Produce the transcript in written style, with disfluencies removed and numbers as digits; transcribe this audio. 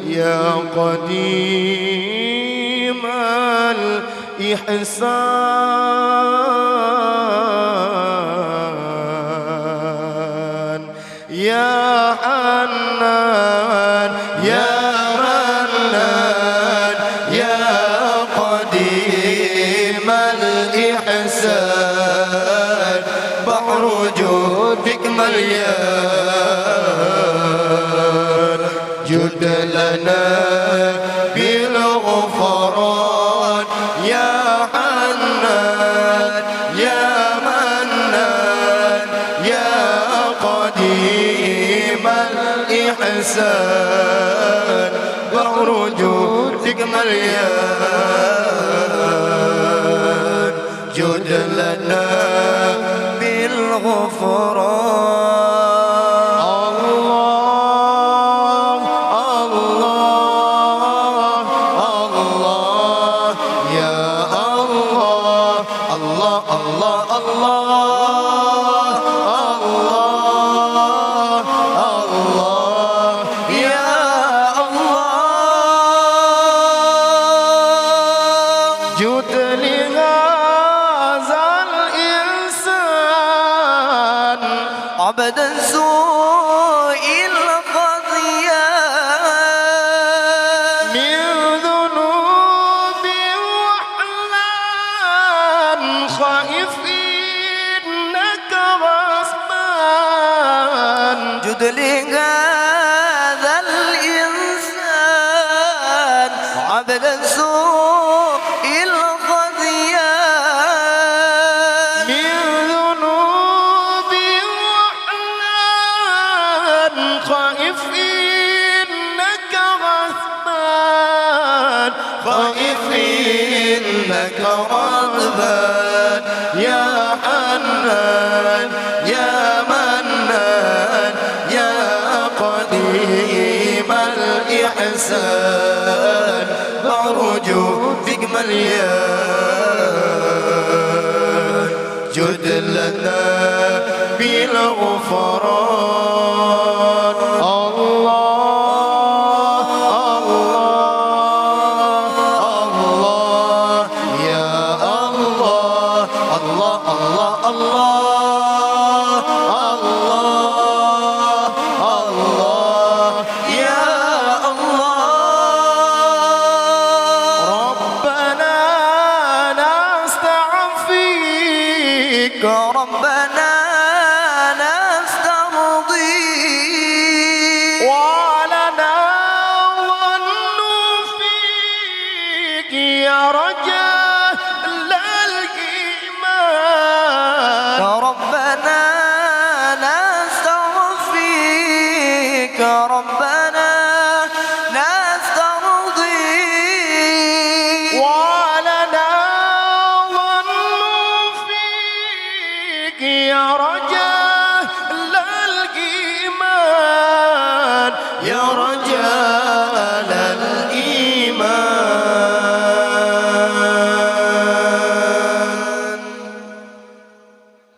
يا قديم الإحسان يا حنان يا منان يا قديم الإحسان بحر جودك مليان جد لنا بالغفران يا حنان يا منان يا قديم الإحسان بحر جودك مليان جد لنا بالغفران جود لهذا الإنسان عبدا سوء القضيان من ذنوب وحلان خائف إنك غصبان جود لهذا الإنسان عبدا سوء خائف إنك غضبان خائف إنك غضبان يا حنان يا منان يا قديم الإحسان بعرج فيك مليان جد لنا بالغفران ربنا نسترضيك ولنا ظن فيك يا رجاء للإيمان ربنا نستغفيك ربنا